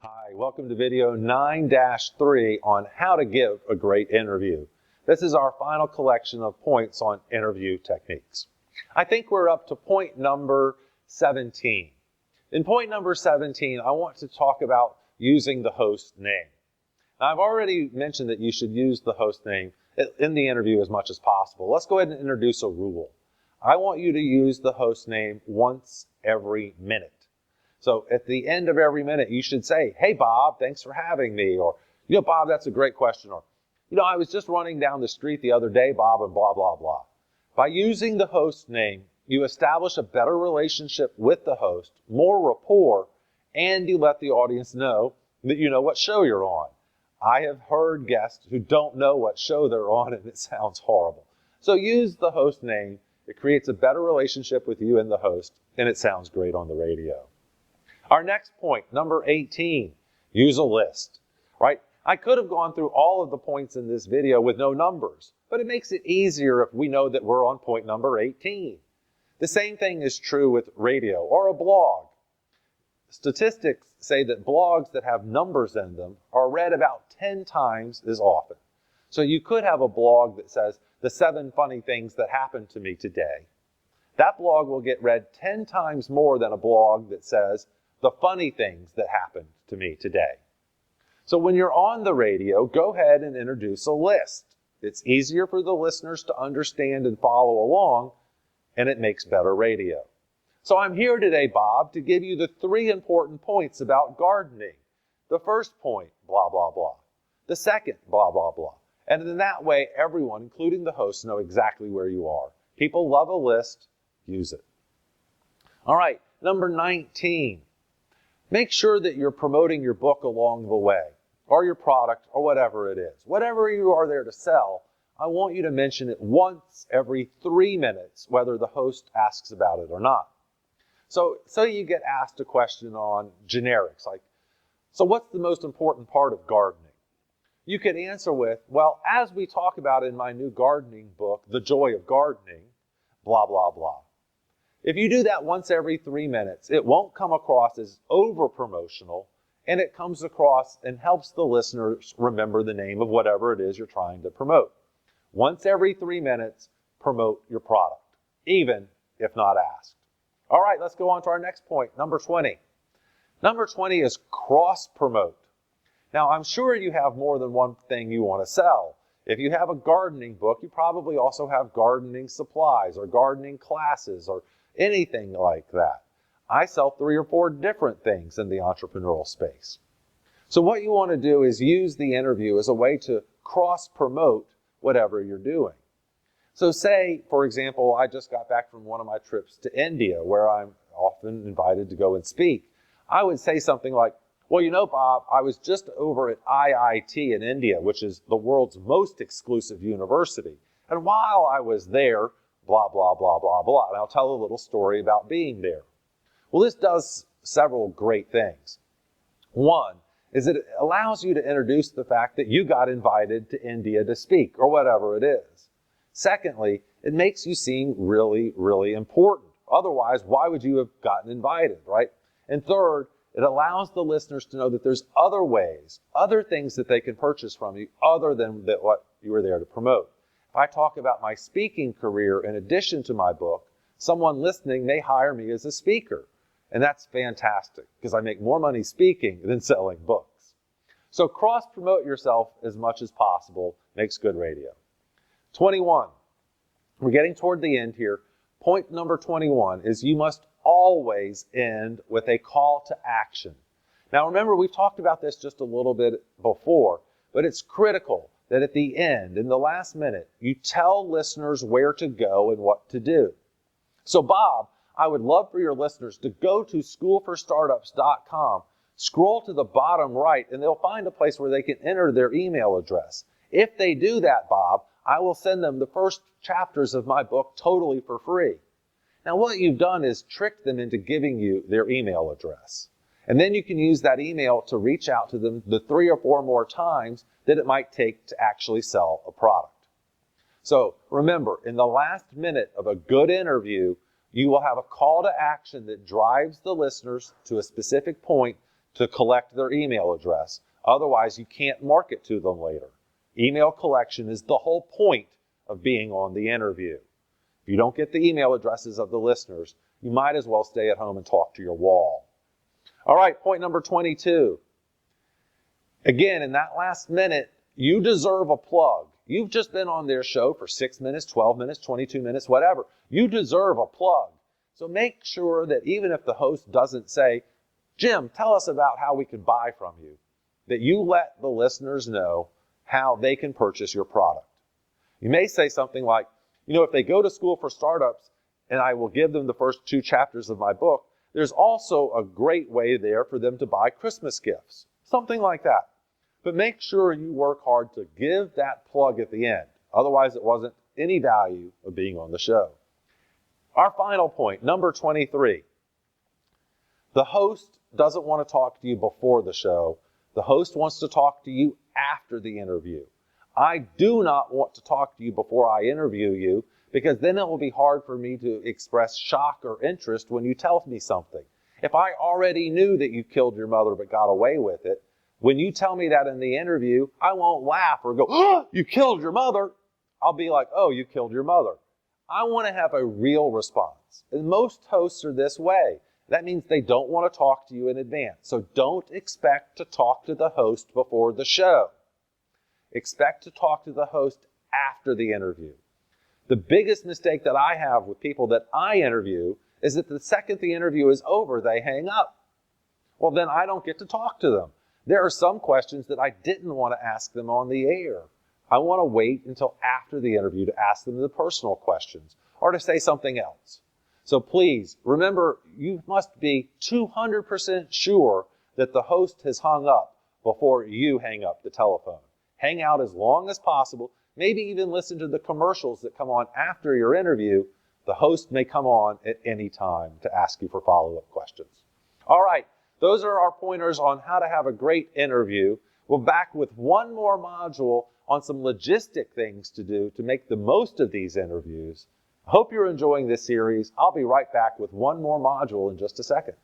Hi, welcome to video 9-3 on how to give a great interview. This is our final collection of points on interview techniques. I think we're up to point number 17. In point number 17, I want to talk about using the host name. Now, I've already mentioned that you should use the host name in the interview as much as possible. Let's go ahead and introduce a rule. I want you to use the host name once every minute. So at the end of every minute, you should say, "Hey, Bob, thanks for having me." Or, "Bob, that's a great question." Or, "I was just running down the street the other day, Bob, and blah, blah, blah." By using the host name, you establish a better relationship with the host, more rapport, and you let the audience know that you know what show you're on. I have heard guests who don't know what show they're on, and it sounds horrible. So use the host name. It creates a better relationship with you and the host, and it sounds great on the radio. Our next point, number 18, use a list, right? I could have gone through all of the points in this video with no numbers, but it makes it easier if we know that we're on point number 18. The same thing is true with radio or a blog. Statistics say that blogs that have numbers in them are read about 10 times as often. So you could have a blog that says, "The 7 funny things that happened to me today." That blog will get read 10 times more than a blog that says, "The funny things that happened to me today." So when you're on the radio, go ahead and introduce a list. It's easier for the listeners to understand and follow along, and it makes better radio. So I'm here today, Bob, to give you the 3 important points about gardening. The first point, blah, blah, blah. The second, blah, blah, blah. And in that way, everyone, including the host, know exactly where you are. People love a list. Use it. All right, number 19. Make sure that you're promoting your book along the way, or your product, or whatever it is. Whatever you are there to sell, I want you to mention it once every 3 minutes, whether the host asks about it or not. So you get asked a question on generics, like, "So what's the most important part of gardening?" You could answer with, "Well, as we talk about in my new gardening book, The Joy of Gardening, blah, blah, blah." If you do that once every 3 minutes, it won't come across as over-promotional, and it comes across and helps the listeners remember the name of whatever it is you're trying to promote. Once every 3 minutes, promote your product, even if not asked. All right, let's go on to our next point, number 20. Number 20 is cross-promote. Now, I'm sure you have more than one thing you want to sell. If you have a gardening book, you probably also have gardening supplies or gardening classes or anything like that. I sell 3 or 4 different things in the entrepreneurial space. So what you want to do is use the interview as a way to cross-promote whatever you're doing. So say, for example, I just got back from one of my trips to India, where I'm often invited to go and speak. I would say something like, "Well, Bob, I was just over at IIT in India, which is the world's most exclusive university. And while I was there, blah, blah, blah, blah, blah." And I'll tell a little story about being there. Well, this does several great things. One is it allows you to introduce the fact that you got invited to India to speak, or whatever it is. Secondly, it makes you seem really, really important. Otherwise, why would you have gotten invited, right? And third, it allows the listeners to know that there's other ways, other things that they can purchase from you other than what you were there to promote. If I talk about my speaking career in addition to my book, someone listening may hire me as a speaker. And that's fantastic because I make more money speaking than selling books. So cross-promote yourself as much as possible makes good radio. 21. We're getting toward the end here. Point number 21 is you must always end with a call to action. Now remember, we've talked about this just a little bit before, but it's critical that at the end, in the last minute, you tell listeners where to go and what to do. So Bob, I would love for your listeners to go to schoolforstartups.com, scroll to the bottom right, and they'll find a place where they can enter their email address. If they do that, Bob, I will send them the first chapters of my book totally for free. Now what you've done is tricked them into giving you their email address. And then you can use that email to reach out to them the 3 or 4 more times that it might take to actually sell a product. So remember, in the last minute of a good interview, you will have a call to action that drives the listeners to a specific point to collect their email address. Otherwise, you can't market to them later. Email collection is the whole point of being on the interview. If you don't get the email addresses of the listeners, you might as well stay at home and talk to your wall. All right, point number 22. Again, in that last minute, you deserve a plug. You've just been on their show for 6 minutes, 12 minutes, 22 minutes, whatever. You deserve a plug. So make sure that even if the host doesn't say, Jim, tell us about how we can buy from you, that you let the listeners know how they can purchase your product. You may say something like, if they go to School for Startups and I will give them the first 2 chapters of my book, there's also a great way there for them to buy Christmas gifts, something like that. But make sure you work hard to give that plug at the end. Otherwise, it wasn't any value of being on the show. Our final point, number 23. The host doesn't want to talk to you before the show. The host wants to talk to you after the interview. I do not want to talk to you before I interview you, because then it will be hard for me to express shock or interest when you tell me something. If I already knew that you killed your mother but got away with it, when you tell me that in the interview, I won't laugh or go, oh, you killed your mother. I'll be like, oh, you killed your mother. I want to have a real response. And most hosts are this way. That means they don't want to talk to you in advance. So don't expect to talk to the host before the show. Expect to talk to the host after the interview. The biggest mistake that I have with people that I interview is that the second the interview is over, they hang up. Well, then I don't get to talk to them. There are some questions that I didn't want to ask them on the air. I want to wait until after the interview to ask them the personal questions or to say something else. So please, remember, you must be 200% sure that the host has hung up before you hang up the telephone. Hang out as long as possible. Maybe even listen to the commercials that come on after your interview. The host may come on at any time to ask you for follow-up questions. All right, those are our pointers on how to have a great interview. We're back with one more module on some logistic things to do to make the most of these interviews. I hope you're enjoying this series. I'll be right back with one more module in just a second.